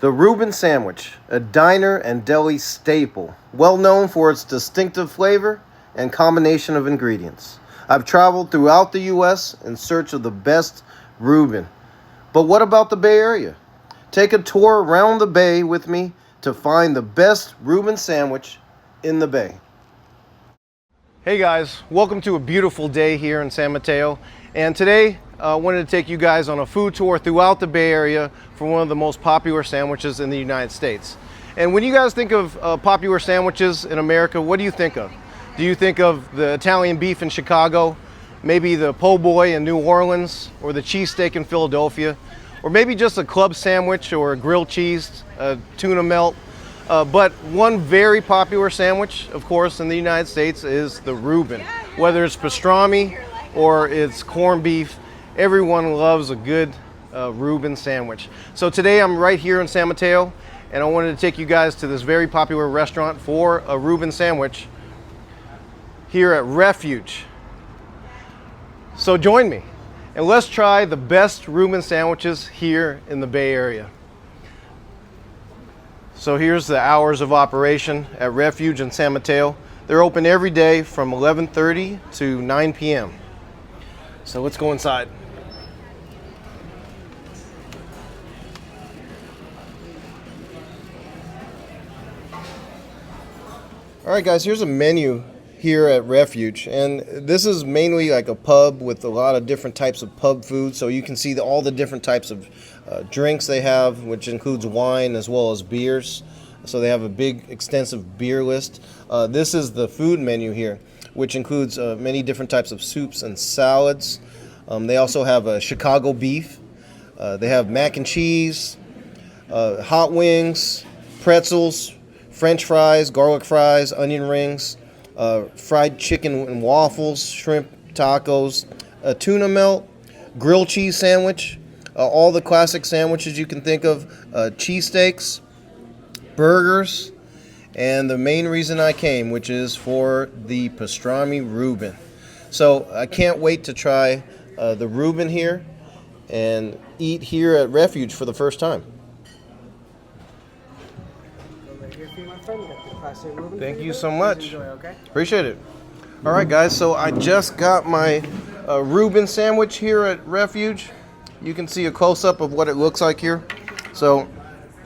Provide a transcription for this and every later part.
The Reuben Sandwich, a diner and deli staple, well known for its distinctive flavor and combination of ingredients. I've traveled throughout the U.S. in search of the best Reuben. But what about the Bay Area? Take a tour around the Bay with me to find the best Reuben sandwich in the Bay. Hey guys, welcome to a beautiful day here in San Mateo. And today I wanted to take you guys on a food tour throughout the Bay Area for one of the most popular sandwiches in the United States. And when you guys think of popular sandwiches in America, what do you think of? Do you think of the Italian beef in Chicago, maybe the po' boy in New Orleans, or the cheesesteak in Philadelphia, or maybe just a club sandwich or a grilled cheese, a tuna melt? But one very popular sandwich, of course, in the United States is the Reuben. Whether it's pastrami or it's corned beef, everyone loves a good Reuben sandwich. So today I'm right here in San Mateo, and I wanted to take you guys to this very popular restaurant for a Reuben sandwich here at Refuge. So join me, and let's try the best Reuben sandwiches here in the Bay Area. So here's the hours of operation at Refuge in San Mateo. They're open every day from 11:30 to 9 p.m. So let's go inside. All right guys, here's a menu here at Refuge, and this is mainly like a pub with a lot of different types of pub food, so you can see all the different types of drinks they have, which includes wine as well as beers. So they have a big extensive beer list. This is the food menu here, which includes many different types of soups and salads. They also have Chicago beef. They have mac and cheese, hot wings, pretzels, French fries, garlic fries, onion rings, fried chicken and waffles, shrimp tacos, a tuna melt, grilled cheese sandwich, all the classic sandwiches you can think of, cheesesteaks, burgers, and the main reason I came, which is for the pastrami Reuben. So I can't wait to try the Reuben here and eat here at Refuge for the first time. Thank you so much. Enjoy, okay? Appreciate it. All right, guys, so I just got my Reuben sandwich here at Refuge. You can see a close-up of what it looks like here. So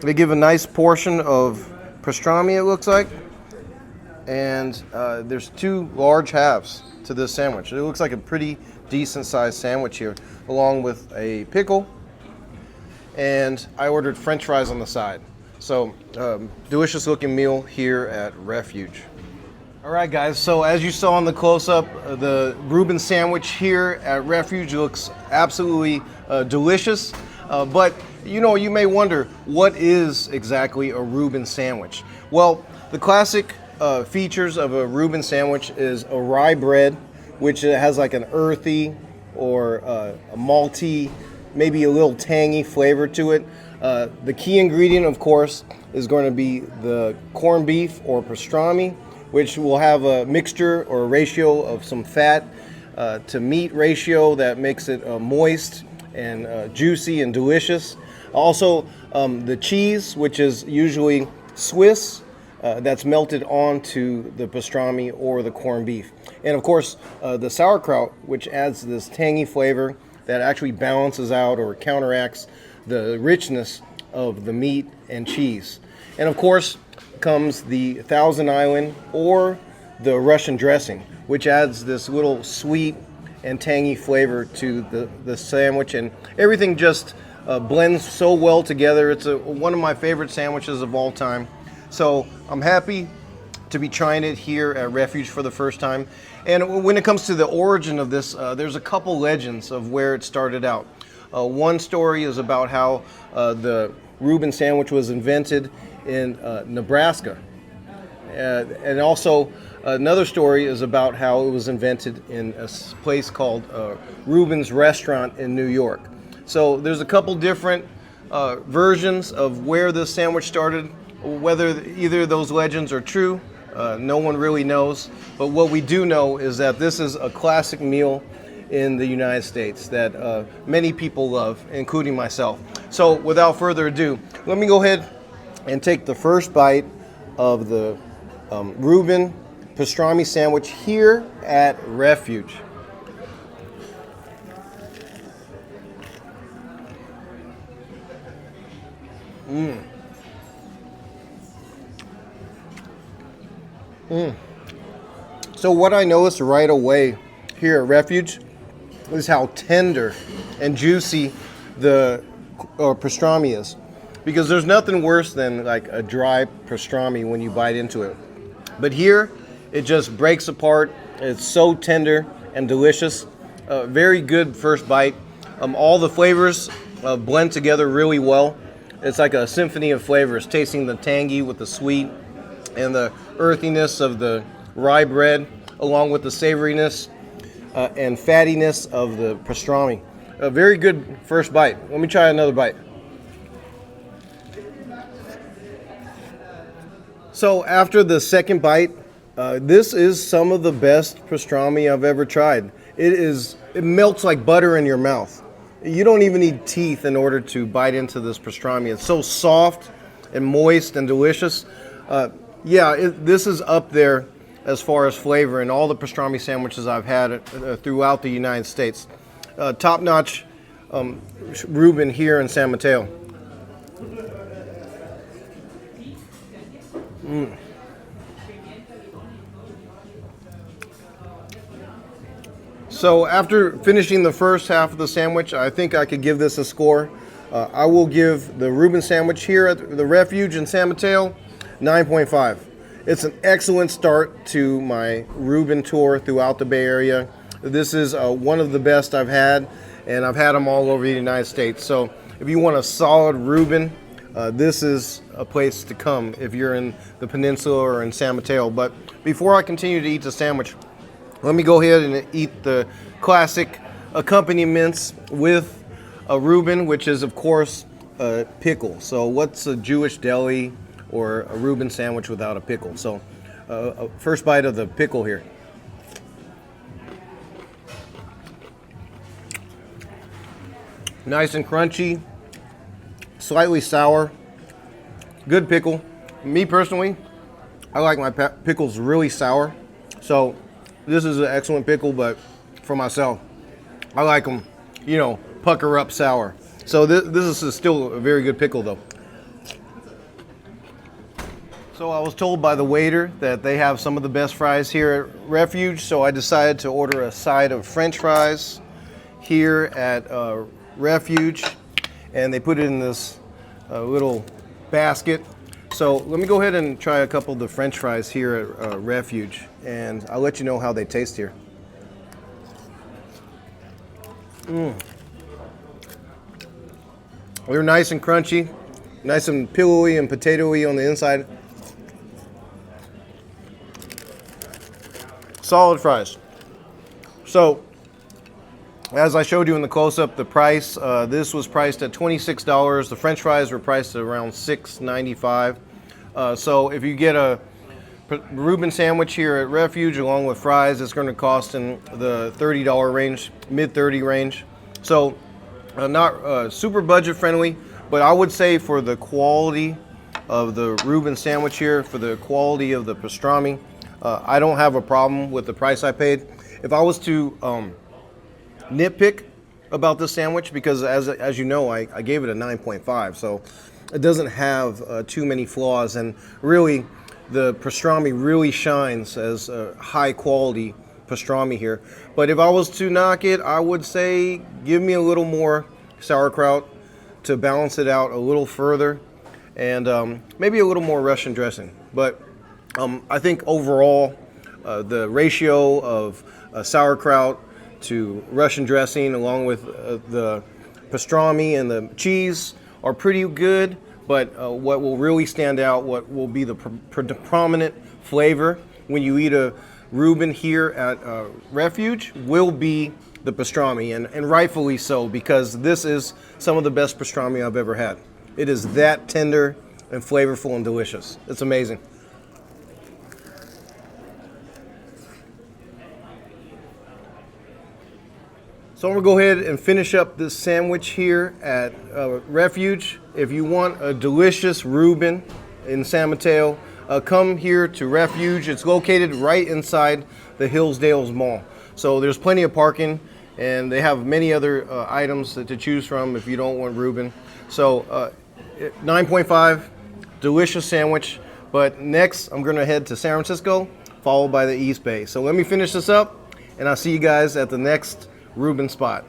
they give a nice portion of pastrami, it looks like. And there's two large halves to this sandwich. It looks like a pretty decent-sized sandwich here, along with a pickle. And I ordered French fries on the side. So, delicious looking meal here at Refuge. All right, guys, so as you saw in the close-up, the Reuben sandwich here at Refuge looks absolutely delicious. But, you know, you may wonder, what is exactly a Reuben sandwich? Well, the classic features of a Reuben sandwich is a rye bread, which has like an earthy or a malty, maybe a little tangy flavor to it. The key ingredient, of course, is going to be the corned beef or pastrami, which will have a mixture or a ratio of some fat to meat ratio that makes it moist and juicy and delicious. Also, the cheese, which is usually Swiss, that's melted onto the pastrami or the corned beef. And of course, the sauerkraut, which adds this tangy flavor that actually balances out or counteracts the richness of the meat and cheese. And of course comes the Thousand Island or the Russian dressing, which adds this little sweet and tangy flavor to the sandwich, and everything just blends so well together. It's one of my favorite sandwiches of all time. So I'm happy to be trying it here at Refuge for the first time. And when it comes to the origin of this, there's a couple legends of where it started out. One story is about how the Reuben sandwich was invented in Nebraska. And also another story is about how it was invented in a place called Reuben's Restaurant in New York. So there's a couple different versions of where this sandwich started. Whether either of those legends are true, no one really knows. But what we do know is that this is a classic meal in the United States that many people love, including myself. So without further ado, let me go ahead and take the first bite of the Reuben Pastrami sandwich here at Refuge. So what I noticed right away here at Refuge is how tender and juicy the pastrami is, because there's nothing worse than like a dry pastrami when you bite into it. But here, it just breaks apart. It's so tender and delicious. Very good first bite. All the flavors blend together really well. It's like a symphony of flavors, tasting the tangy with the sweet and the earthiness of the rye bread, along with the savoriness and fattiness of the pastrami. A very good first bite. Let me try another bite. So after the second bite, this is some of the best pastrami I've ever tried. It melts like butter in your mouth. You don't even need teeth in order to bite into this pastrami. It's so soft and moist and delicious. This is up there as far as flavor in all the pastrami sandwiches I've had throughout the United States. Top-notch Reuben here in San Mateo. So after finishing the first half of the sandwich, I think I could give this a score. I will give the Reuben sandwich here at the Refuge in San Mateo 9.5. It's an excellent start to my Reuben tour throughout the Bay Area. This is one of the best I've had, and I've had them all over the United States. So if you want a solid Reuben, this is a place to come if you're in the peninsula or in San Mateo. But before I continue to eat the sandwich, let me go ahead and eat the classic accompaniments with a Reuben, which is, of course, a pickle. So what's a Jewish deli or a Reuben sandwich without a pickle? So first bite of the pickle here. Nice and crunchy, slightly sour, good pickle. Me personally, I like my pickles really sour. So this is an excellent pickle, but for myself, I like them, pucker up sour. So this is still a very good pickle though. So I was told by the waiter that they have some of the best fries here at Refuge, so I decided to order a side of French fries here at Refuge, and they put it in this little basket. So let me go ahead and try a couple of the French fries here at Refuge, and I'll let you know how they taste here. They're nice and crunchy, nice and pillowy and potatoey on the inside. Solid fries. So, as I showed you in the close-up, the price, this was priced at $26. The French fries were priced at around $6.95. So if you get a Reuben sandwich here at Refuge along with fries, it's going to cost in the $30 range, mid-30 range. So not super budget-friendly, but I would say for the quality of the Reuben sandwich here, for the quality of the pastrami, I don't have a problem with the price I paid. If I was to nitpick about this sandwich, because as you know, I gave it a 9.5, so it doesn't have too many flaws, and really the pastrami really shines as a high quality pastrami here. But if I was to knock it, I would say give me a little more sauerkraut to balance it out a little further, and maybe a little more Russian dressing. But I think overall the ratio of sauerkraut to Russian dressing, along with the pastrami and the cheese, are pretty good. But what will really stand out, what will be the prominent flavor when you eat a Reuben here at Refuge, will be the pastrami, and rightfully so, because this is some of the best pastrami I've ever had. It is that tender and flavorful and delicious. It's amazing. So I'm gonna go ahead and finish up this sandwich here at Refuge. If you want a delicious Reuben in San Mateo, come here to Refuge. It's located right inside the Hillsdales Mall. So there's plenty of parking, and they have many other items to choose from if you don't want Reuben. So 9.5, delicious sandwich. But next, I'm gonna head to San Francisco, followed by the East Bay. So let me finish this up, and I'll see you guys at the next Reuben spot.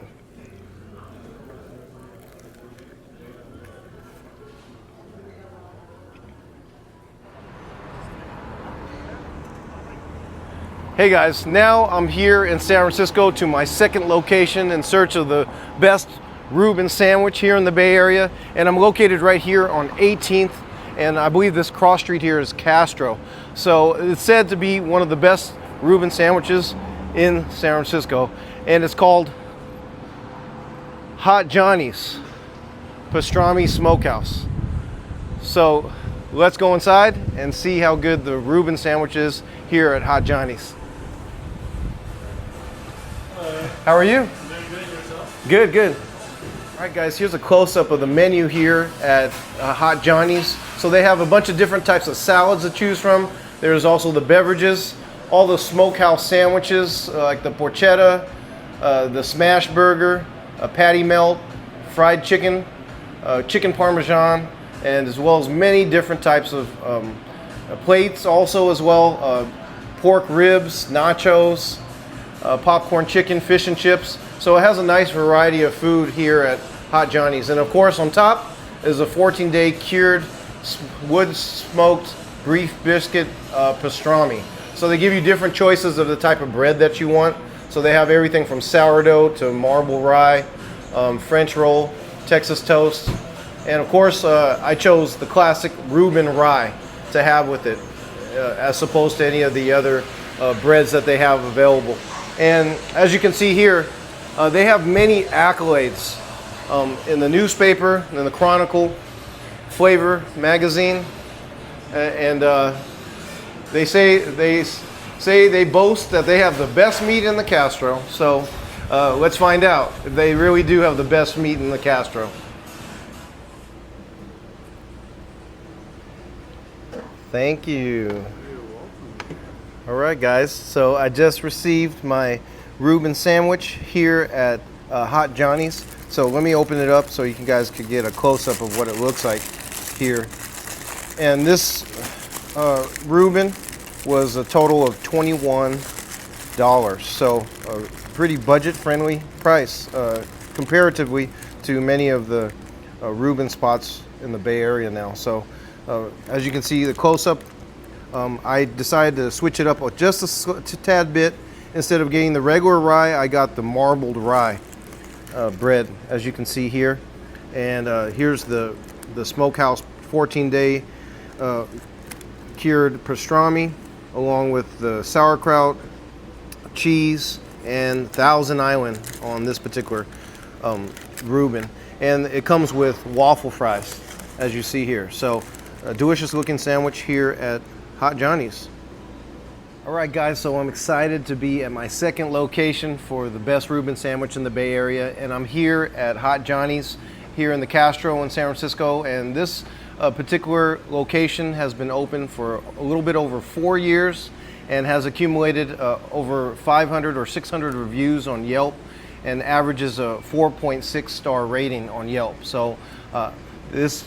Hey guys, now I'm here in San Francisco to my second location in search of the best Reuben sandwich here in the Bay Area, and I'm located right here on 18th, and I believe this cross street here is Castro. So it's said to be one of the best Reuben sandwiches in San Francisco, and it's called Hot Johnnie's Pastrami Smokehouse. So let's go inside and see how good the Reuben sandwich is here at Hot Johnnie's. How are you? Very good, yourself? Good, good. All right, guys, here's a close-up of the menu here at Hot Johnnie's. So they have a bunch of different types of salads to choose from. There's also the beverages, all the smokehouse sandwiches like the porchetta, the smash burger, a patty melt, fried chicken, chicken parmesan, and as well as many different types of plates also as well, pork ribs, nachos, popcorn chicken, fish and chips. So it has a nice variety of food here at Hot Johnnie's. And of course on top is a 14-day cured wood smoked beef biscuit pastrami. So they give you different choices of the type of bread that you want. So they have everything from sourdough to marble rye, French roll, Texas toast. And of course I chose the classic Reuben rye to have with it as opposed to any of the other breads that they have available. And as you can see here, they have many accolades in the newspaper, in the Chronicle, Flavor magazine, and they boast that they have the best meat in the Castro. So let's find out if they really do have the best meat in the Castro. Thank you. All right, guys, so I just received my Reuben sandwich here at Hot Johnnie's. So let me open it up so you guys could get a close-up of what it looks like here. And this Reuben was a total of $21. So a pretty budget-friendly price comparatively to many of the Reuben spots in the Bay Area now. So as you can see, the close-up, I decided to switch it up just a tad bit. Instead of getting the regular rye, I got the marbled rye bread, as you can see here. And here's the smokehouse 14-day cured pastrami, along with the sauerkraut, cheese, and Thousand Island on this particular Reuben. And it comes with waffle fries, as you see here. So a delicious looking sandwich here at Hot Johnnie's. All right, guys, so I'm excited to be at my second location for the best Reuben sandwich in the Bay Area, and I'm here at Hot Johnnie's here in the Castro in San Francisco. And this particular location has been open for a little bit over 4 years and has accumulated over 500 or 600 reviews on Yelp and averages a 4.6 star rating on Yelp. So this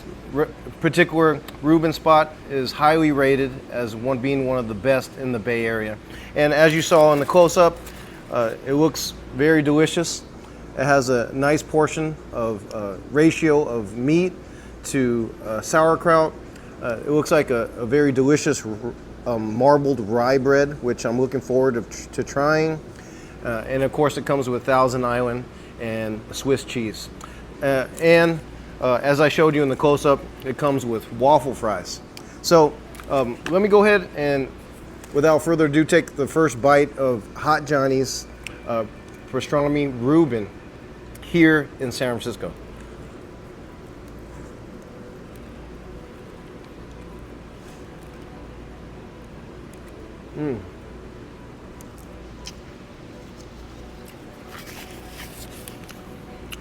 particular Reuben spot is highly rated as being one of the best in the Bay Area. And as you saw in the close-up, it looks very delicious. It has a nice portion of ratio of meat to sauerkraut. It looks like a very delicious marbled rye bread, which I'm looking forward to trying. And of course it comes with Thousand Island and Swiss cheese. As I showed you in the close-up, it comes with waffle fries. So let me go ahead and, without further ado, take the first bite of Hot Johnnie's Pastrami Reuben here in San Francisco.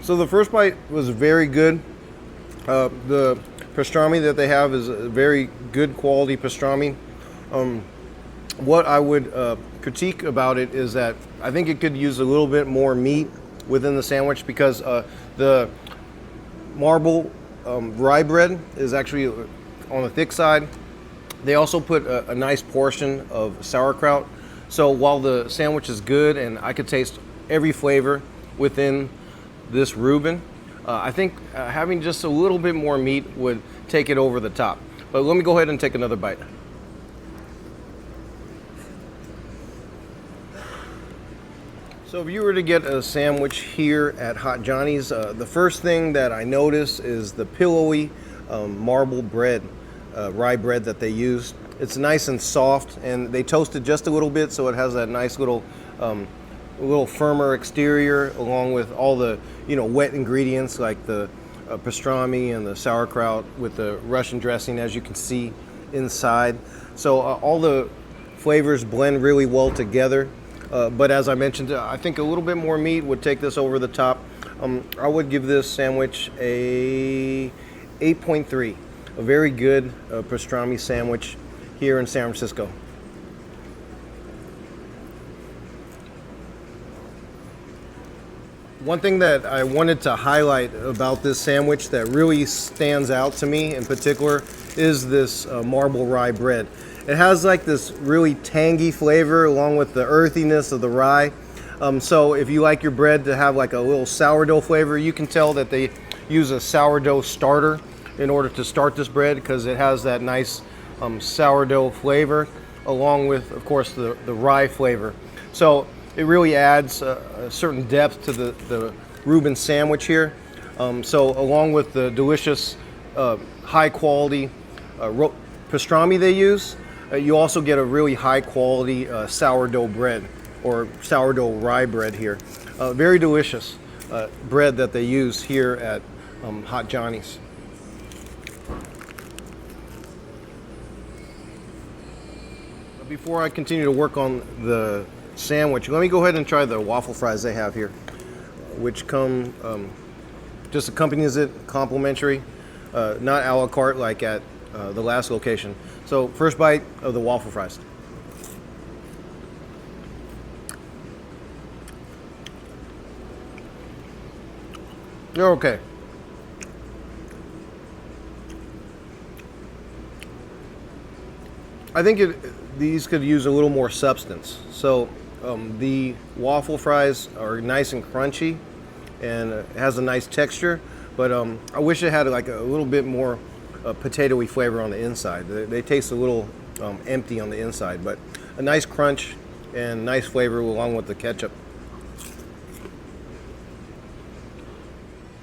So the first bite was very good. The pastrami that they have is a very good quality pastrami. What I would critique about it is that I think it could use a little bit more meat within the sandwich, because the marble rye bread is actually on the thick side. They also put a nice portion of sauerkraut. So while the sandwich is good and I could taste every flavor within this Reuben, I think having just a little bit more meat would take it over the top. But let me go ahead and take another bite. So if you were to get a sandwich here at Hot Johnny's, the first thing that I notice is the pillowy marble bread, rye bread that they use. It's nice and soft, and they toast it just a little bit, so it has that nice little firmer exterior, along with all the wet ingredients like the pastrami and the sauerkraut with the Russian dressing, as you can see inside. So all the flavors blend really well together. But as I mentioned, I think a little bit more meat would take this over the top. I would give this sandwich a 8.3. A very good pastrami sandwich here in San Francisco. One thing that I wanted to highlight about this sandwich that really stands out to me in particular is this marble rye bread. It has like this really tangy flavor along with the earthiness of the rye. So if you like your bread to have like a little sourdough flavor, you can tell that they use a sourdough starter in order to start this bread, because it has that nice sourdough flavor along with, of course, the rye flavor. So it really adds a certain depth to the Reuben sandwich here. So along with the delicious high quality pastrami they use, you also get a really high quality sourdough bread, or sourdough rye bread here. Very delicious bread that they use here at Hot Johnny's. Before I continue to work on the sandwich, let me go ahead and try the waffle fries they have here, which come just accompanies it complimentary, not a la carte like at the last location. So first bite of the waffle fries. They're okay. I think these could use a little more substance. So the waffle fries are nice and crunchy, and it has a nice texture, but I wish it had like a little bit more potatoey flavor on the inside. They taste a little empty on the inside, but a nice crunch and nice flavor along with the ketchup.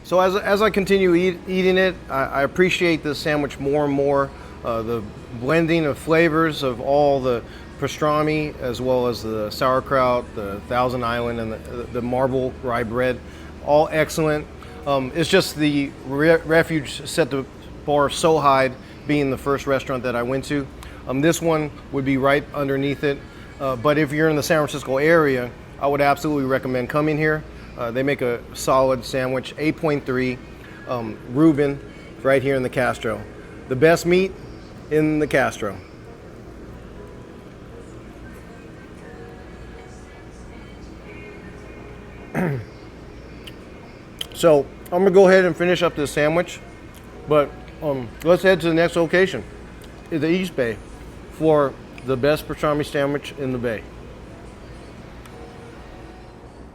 So as I continue eating it, I appreciate this sandwich more and more. The blending of flavors of all the pastrami, as well as the sauerkraut, the Thousand Island, and the marble rye bread, all excellent. It's just the Refuge set the bar so high, being the first restaurant that I went to. This one would be right underneath it. But if you're in the San Francisco area, I would absolutely recommend coming here. They make a solid sandwich, 8.3, Reuben, right here in the Castro. The best meat in the Castro. So I'm gonna go ahead and finish up this sandwich, but let's head to the next location, the East Bay, for the best pastrami sandwich in the Bay.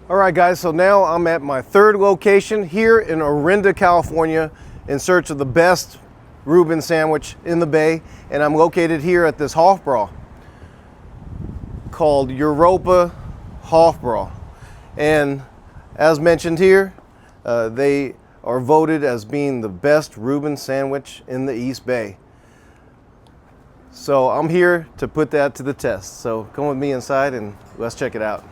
All right, guys, so now I'm at my third location here in Orinda, California, in search of the best Reuben sandwich in the Bay, and I'm located here at this Hofbrau called Europa Hofbrau. And as mentioned here, they are voted as being the best Reuben sandwich in the East Bay. So I'm here to put that to the test. So come with me inside and let's check it out.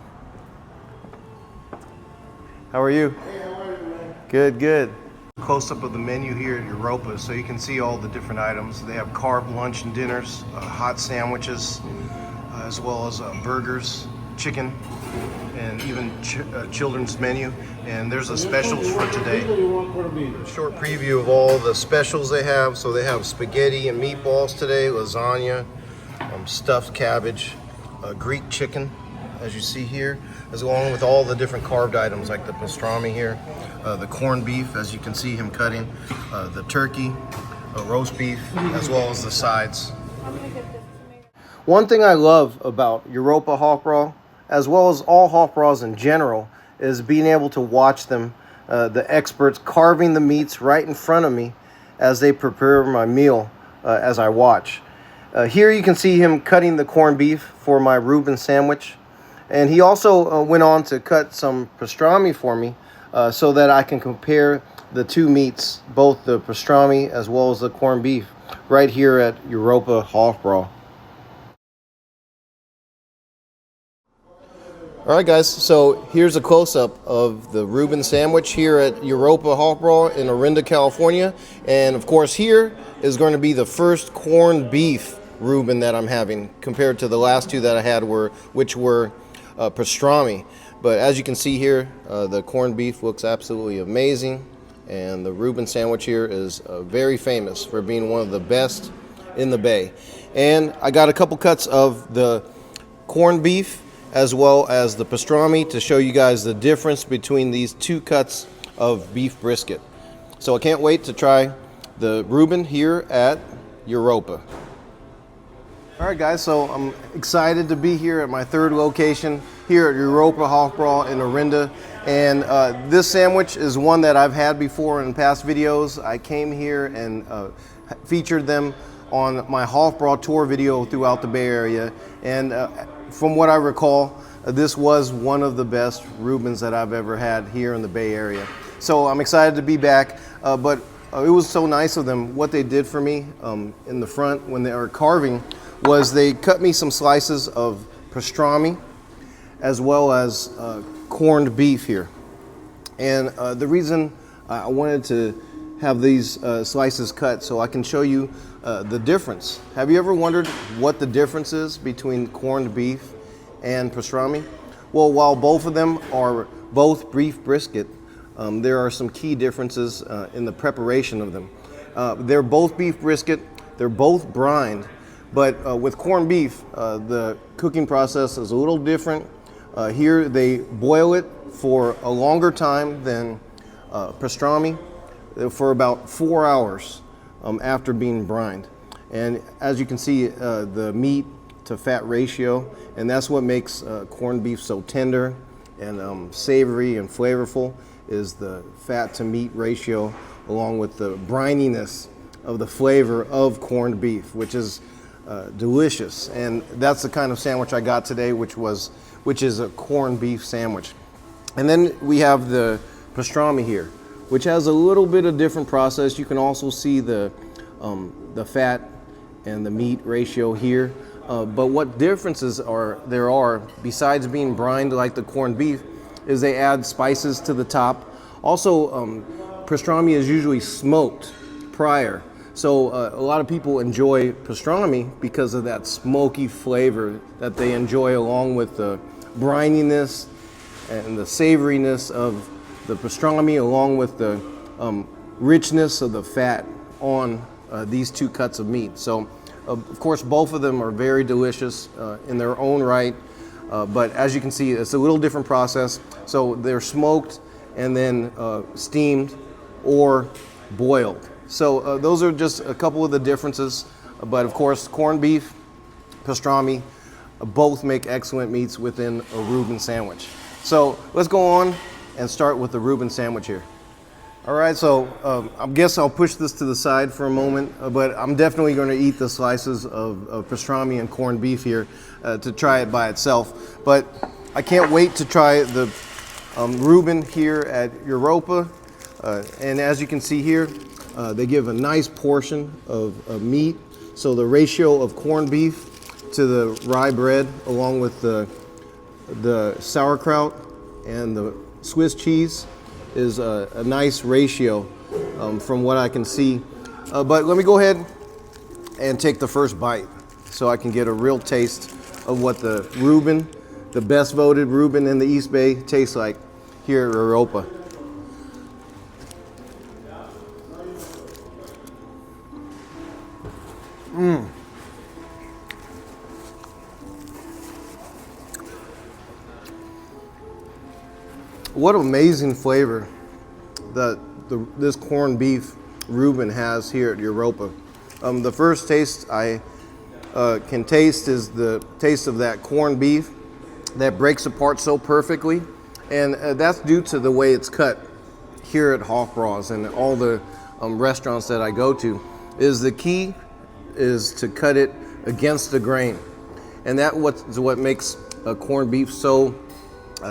How are you? Hey, how are you, man? Good, good. Close-up of the menu here at Europa, so you can see all the different items. They have carb lunch and dinners, hot sandwiches, as well as burgers, chicken, and even children's menu. And there's a specials for today. Short preview of all the specials they have. So they have spaghetti and meatballs today, lasagna, stuffed cabbage, Greek chicken, as you see here, as along with all the different carved items like the pastrami here, the corned beef, as you can see him cutting, the turkey, roast beef, as well as the sides. One thing I love about Europa Hofbrau, as well as all Hofbraus in general, is being able to watch them, the experts carving the meats right in front of me as they prepare my meal as I watch. Here you can see him cutting the corned beef for my Reuben sandwich. And he also went on to cut some pastrami for me so that I can compare the two meats, both the pastrami as well as the corned beef, right here at Europa Hofbrau. All right, guys, so here's a close-up of the Reuben sandwich here at Europa Hofbrau in Orinda, California. And, of course, here is going to be the first corned beef Reuben that I'm having, compared to the last two that I had, which were pastrami. But as you can see here, the corned beef looks absolutely amazing. And the Reuben sandwich here is very famous for being one of the best in the Bay. And I got a couple cuts of the corned beef as well as the pastrami to show you guys the difference between these two cuts of beef brisket. So I can't wait to try the Reuben here at Europa. All right, guys, so I'm excited to be here at my third location here at Europa Hofbrau in Orinda. And this sandwich is one that I've had before in past videos. I came here and featured them on my Hofbrau tour video throughout the Bay Area. And from what I recall, this was one of the best Reubens that I've ever had here in the Bay Area. So I'm excited to be back, but it was so nice of them. What they did for me in the front when they were carving was they cut me some slices of pastrami as well as corned beef here. And the reason I wanted to have these slices cut so I can show you the difference. Have you ever wondered what the difference is between corned beef and pastrami? Well, while both of them are both beef brisket, there are some key differences in the preparation of them. They're both beef brisket, they're both brined, but with corned beef, the cooking process is a little different. Here they boil it for a longer time than pastrami, for about 4 hours after being brined. And as you can see, the meat to fat ratio, and that's what makes corned beef so tender and savory and flavorful, is the fat to meat ratio, along with the brininess of the flavor of corned beef, which is delicious. And that's the kind of sandwich I got today, which is a corned beef sandwich. And then we have the pastrami here, which has a little bit of different process. You can also see the fat and the meat ratio here. But what differences there are, besides being brined like the corned beef, is they add spices to the top. Also, pastrami is usually smoked prior. So a lot of people enjoy pastrami because of that smoky flavor that they enjoy, along with the brininess and the savoriness of the pastrami, along with the richness of the fat on these two cuts of meat. So of course both of them are very delicious in their own right, but as you can see, it's a little different process. So they're smoked and then steamed or boiled. So those are just a couple of the differences, but of course corned beef, pastrami, both make excellent meats within a Reuben sandwich. So let's go on and start with the Reuben sandwich here. All right, so I guess I'll push this to the side for a moment, but I'm definitely going to eat the slices of pastrami and corned beef here to try it by itself. But I can't wait to try the Reuben here at Europa. And as you can see here, they give a nice portion of meat. So the ratio of corned beef to the rye bread, along with the sauerkraut and the Swiss cheese, is a nice ratio from what I can see. But let me go ahead and take the first bite so I can get a real taste of what the Reuben the best voted Reuben in the East Bay tastes like here at Europa. What amazing flavor that this corned beef Reuben has here at Europa. The first taste I can taste is the taste of that corned beef that breaks apart so perfectly, and that's due to the way it's cut here at Hofbrau's and all the restaurants that I go to. Is the key is to cut it against the grain, and that what makes a corned beef so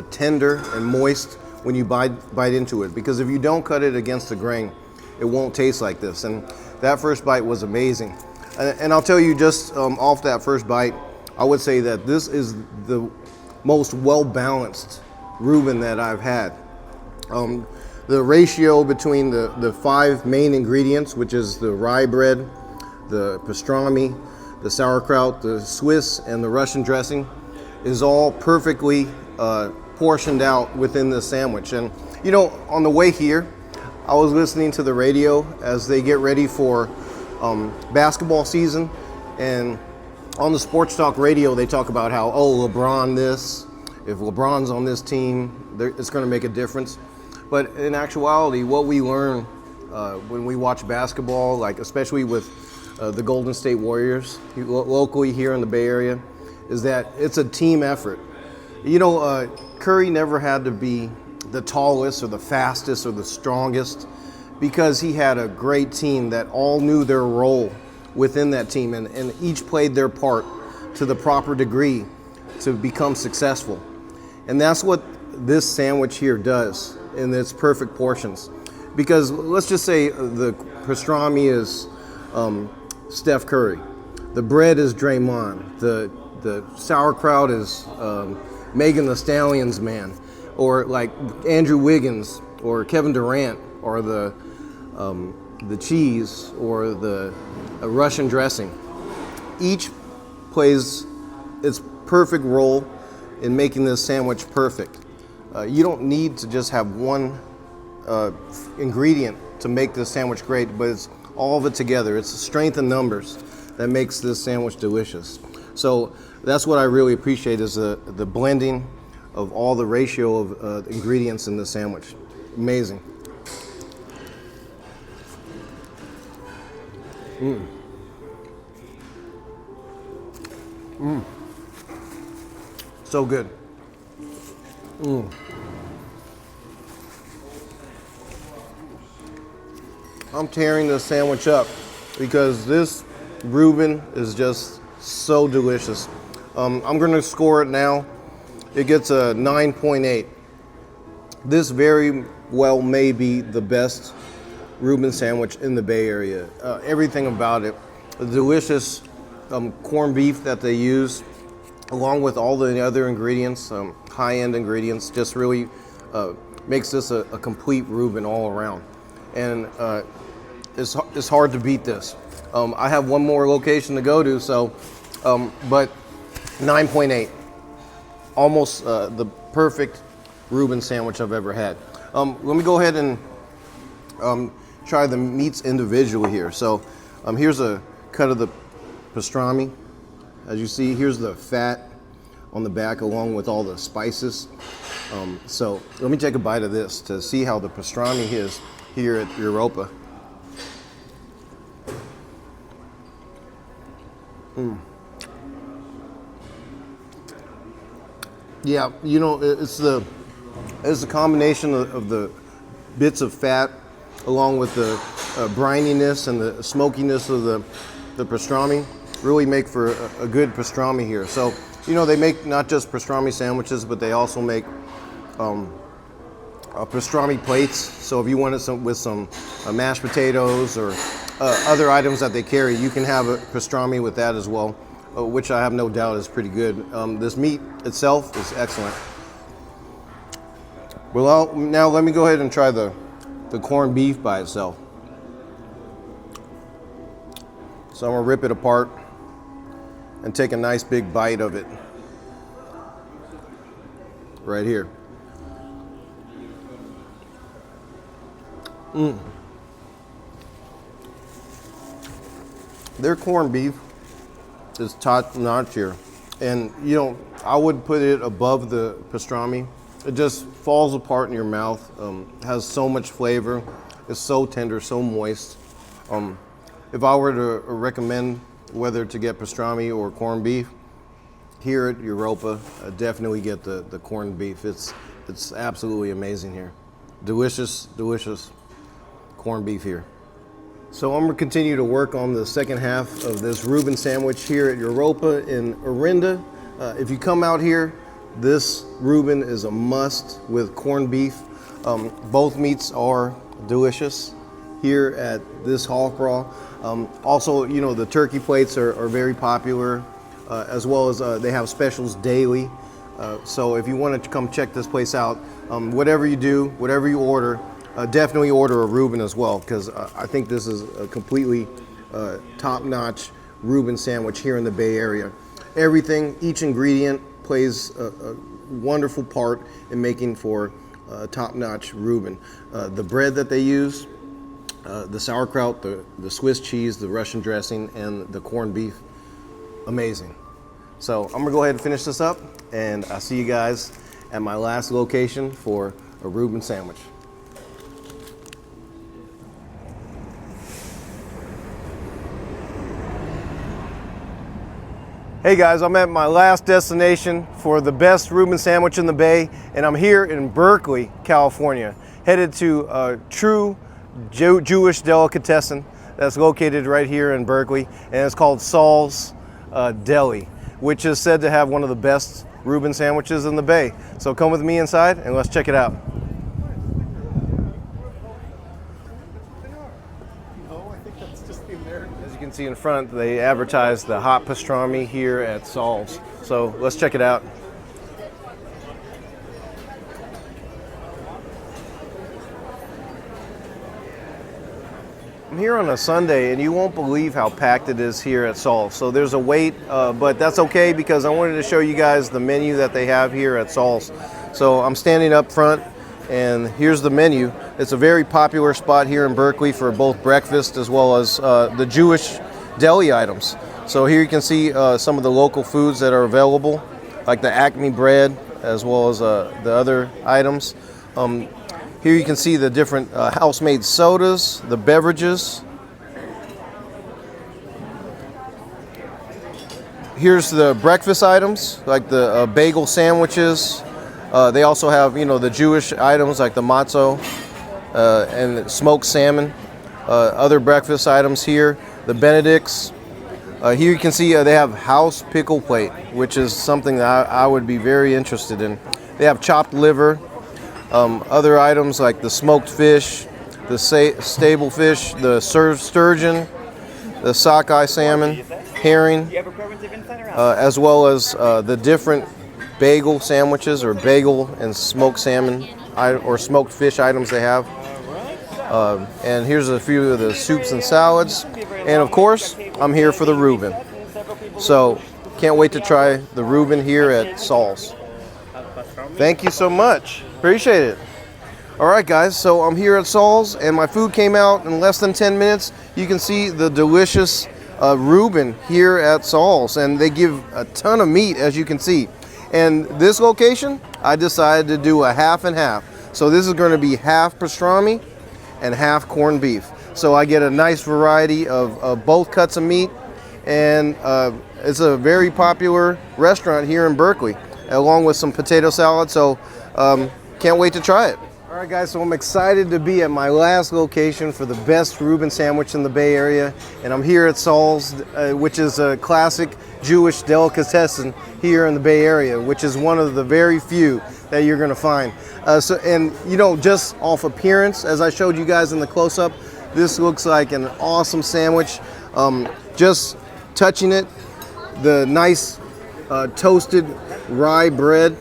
tender and moist when you bite into it. Because if you don't cut it against the grain, it won't taste like this. And that first bite was amazing. And I'll tell you, just off that first bite, I would say that this is the most well-balanced Reuben that I've had. The ratio between the 5 main ingredients, which is the rye bread, the pastrami, the sauerkraut, the Swiss, and the Russian dressing, is all perfectly portioned out within the sandwich. And you know, on the way here, I was listening to the radio as they get ready for basketball season, and on the sports talk radio they talk about how, oh, LeBron this, if LeBron's on this team, it's going to make a difference. But in actuality, what we learn when we watch basketball, like especially with the Golden State Warriors locally here in the Bay Area, is that it's a team effort. You know, Curry never had to be the tallest or the fastest or the strongest, because he had a great team that all knew their role within that team, and each played their part to the proper degree to become successful. And that's what this sandwich here does in its perfect portions. Because let's just say the pastrami is Steph Curry, the bread is Draymond, the sauerkraut is Megan Thee Stallion's man, or like Andrew Wiggins or Kevin Durant, or the cheese or the Russian dressing. Each plays its perfect role in making this sandwich perfect. You don't need to just have one ingredient to make this sandwich great, but it's all of it together. It's the strength in numbers that makes this sandwich delicious. So that's what I really appreciate, is the blending of all the ratio of ingredients in the sandwich. Amazing. So good. I'm tearing this sandwich up because this Reuben is just so delicious. I'm going to score it now. It gets a 9.8. This very well may be the best Reuben sandwich in the Bay Area. Everything about it, the delicious corned beef that they use, along with all the other ingredients, high-end ingredients, just really makes this a complete Reuben all around. And it's hard to beat this. I have one more location to go to, so, but 9.8, almost the perfect Reuben sandwich I've ever had. Let me go ahead and try the meats individually here. So here's a cut of the pastrami. As you see, here's the fat on the back along with all the spices. So let me take a bite of this to see how the pastrami is here at Europa. Yeah, you know, it's a combination of the bits of fat along with the brininess and the smokiness of the pastrami really make for a good pastrami here. So, you know, they make not just pastrami sandwiches, but they also make pastrami plates. So if you want it with some mashed potatoes or other items that they carry, you can have a pastrami with that as well, which I have no doubt is pretty good. This meat itself is excellent. Well, now let me go ahead and try the corned beef by itself. So I'm gonna rip it apart and take a nice big bite of it. right here. Their corned beef is top notch here. And you know, I would put it above the pastrami. It just falls apart in your mouth. Has so much flavor. It's so tender, so moist. If I were to recommend whether to get pastrami or corned beef, here at Europa, definitely get the corned beef. It's absolutely amazing here. Delicious, delicious corned beef here. So I'm gonna continue to work on the second half of this Reuben sandwich here at Europa in Orinda. If you come out here, this Reuben is a must with corned beef. Both meats are delicious here at this Hofbrau. Also, you know, the turkey plates are very popular, as well as they have specials daily. So if you want to come check this place out, whatever you do, whatever you order, definitely order a Reuben as well, because I think this is a completely top-notch Reuben sandwich here in the Bay Area. Everything, each ingredient plays a wonderful part in making for top-notch Reuben. The bread that they use, the sauerkraut, the Swiss cheese, the Russian dressing, and the corned beef, amazing. So I'm gonna go ahead and finish this up, and I'll see you guys at my last location for a Reuben sandwich. Hey guys, I'm at my last destination for the best Reuben sandwich in the Bay, and I'm here in Berkeley, California, headed to a true Jewish delicatessen that's located right here in Berkeley, and it's called Saul's Deli, which is said to have one of the best Reuben sandwiches in the Bay. So come with me inside and let's check it out. As you can see in front, they advertise the hot pastrami here at Saul's. So let's check it out. I'm here on a Sunday, and you won't believe how packed it is here at Saul's. So there's a wait, but that's okay because I wanted to show you guys the menu that they have here at Saul's. So I'm standing up front, and here's the menu. It's a very popular spot here in Berkeley for both breakfast as well as the Jewish deli items. So here you can see some of the local foods that are available, like the Acme bread as well as the other items. Here you can see the different house-made sodas, the beverages. Here's the breakfast items, like the bagel sandwiches. They also have, you know, the Jewish items like the matzo and smoked salmon. Other breakfast items here, the Benedicts. Here you can see they have house pickle plate, which is something that I would be very interested in. They have chopped liver. Other items like the smoked fish, the stable fish, the served sturgeon, the sockeye salmon, herring, as well as the different bagel sandwiches or bagel and smoked salmon or smoked fish items they have. And here's a few of the soups and salads. And of course, I'm here for the Reuben. So can't wait to try the Reuben here at Saul's. Thank you so much. Appreciate it. All right, guys, so I'm here at Saul's, and my food came out in less than 10 minutes. You can see the delicious Reuben here at Saul's, and they give a ton of meat, as you can see. And this location, I decided to do a half and half. So this is going to be half pastrami and half corned beef. So I get a nice variety of both cuts of meat, and it's a very popular restaurant here in Berkeley, along with some potato salad. So can't wait to try it. All right, guys, so I'm excited to be at my last location for the best Reuben sandwich in the Bay Area, and I'm here at Saul's, which is a classic Jewish delicatessen here in the Bay Area, which is one of the very few that you're going to find. And you know, just off appearance, as I showed you guys in the close-up, this looks like an awesome sandwich. Just touching it, the nice toasted rye bread,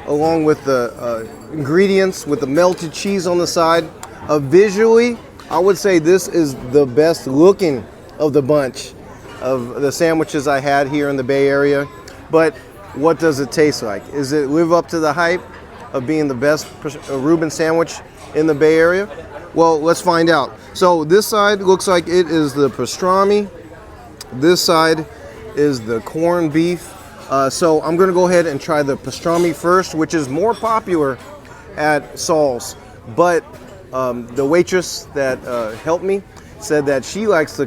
along with the ingredients with the melted cheese on the side. Visually, I would say this is the best looking of the bunch of the sandwiches I had here in the Bay Area. But what does it taste like? Does it live up to the hype? of being the best Reuben sandwich in the Bay Area? Well, let's find out. So this side looks like it is the pastrami. This side is the corned beef. So I'm gonna go ahead and try the pastrami first, which is more popular at Saul's. But the waitress that helped me said that she likes the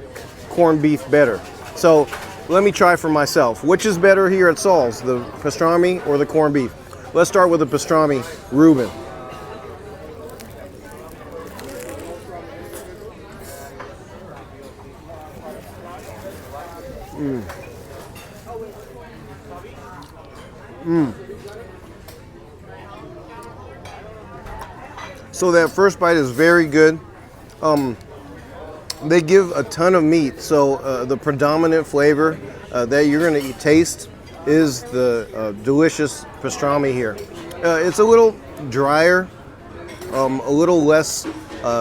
corned beef better. So let me try for myself. Which is better here at Saul's, the pastrami or the corned beef? Let's start with the pastrami Reuben. So that first bite is very good. They give a ton of meat, so the predominant flavor that you're going to taste is the delicious pastrami here. It's a little drier, a little less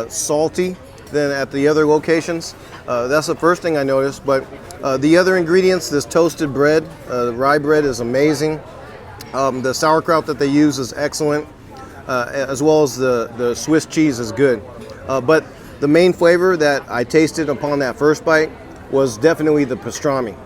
salty than at the other locations. That's the first thing I noticed, but the other ingredients, this toasted bread, the rye bread is amazing. The sauerkraut that they use is excellent, as well as the Swiss cheese is good. But the main flavor that I tasted upon that first bite was definitely the pastrami.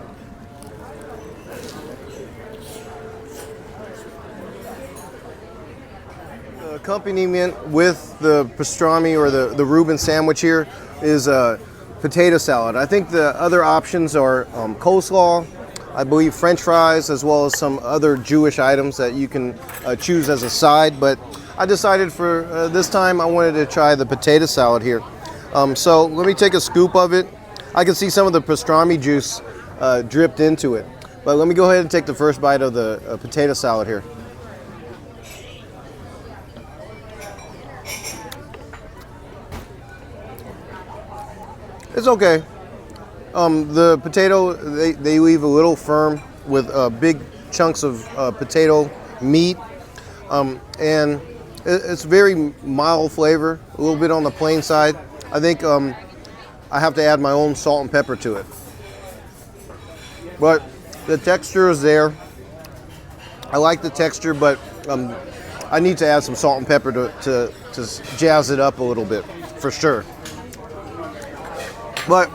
The accompaniment with the pastrami or the Reuben sandwich here is a potato salad. I think the other options are coleslaw, I believe French fries, as well as some other Jewish items that you can choose as a side. But I decided for this time I wanted to try the potato salad here. So let me take a scoop of it. I can see some of the pastrami juice dripped into it. But let me go ahead and take the first bite of the potato salad here. It's okay. The potato, they leave a little firm with big chunks of potato meat. And it's very mild flavor, a little bit on the plain side. I think I have to add my own salt and pepper to it. But the texture is there. I like the texture, but I need to add some salt and pepper to jazz it up a little bit, for sure. But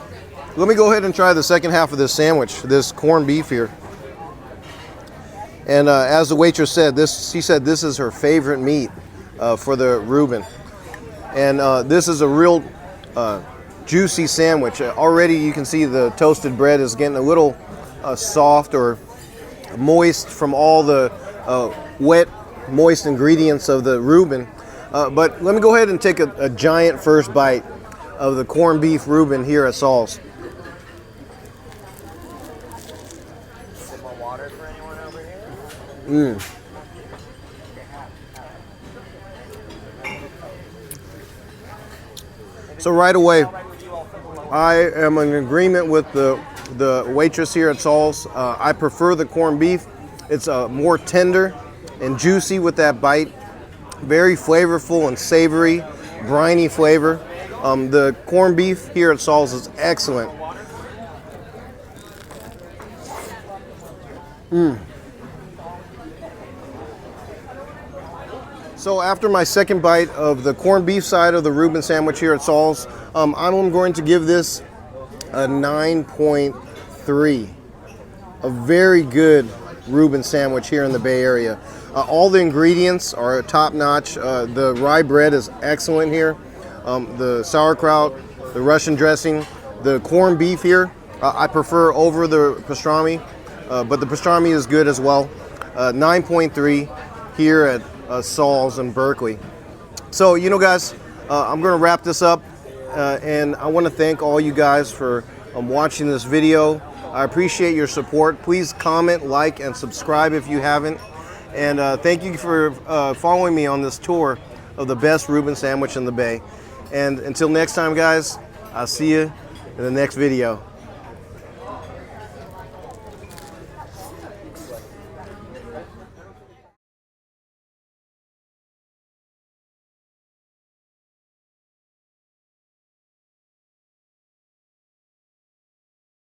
let me go ahead and try the second half of this sandwich, this corned beef here. And as the waitress said, she said this is her favorite meat for the Reuben. And this is a real juicy sandwich. Already you can see the toasted bread is getting a little soft or moist from all the wet, moist ingredients of the Reuben. But let me go ahead and take a giant first bite of the corned beef Reuben here at Saul's. Some more water for anyone over here? So right away, I am in agreement with the waitress here at Saul's. I prefer the corned beef. It's more tender and juicy with that bite. Very flavorful and savory, briny flavor. The corned beef here at Saul's is excellent. So after my second bite of the corned beef side of the Reuben sandwich here at Saul's, I'm going to give this a 9.3. A very good Reuben sandwich here in the Bay Area. All the ingredients are top notch. The rye bread is excellent here. The sauerkraut, the Russian dressing, the corned beef here, I prefer over the pastrami, but the pastrami is good as well. 9.3 here at Saul's in Berkeley. So, you know, guys, I'm going to wrap this up, and I want to thank all you guys for watching this video. I appreciate your support. Please comment, like, and subscribe if you haven't. And thank you for following me on this tour of the best Reuben sandwich in the Bay. And until next time, guys, I'll see you in the next video.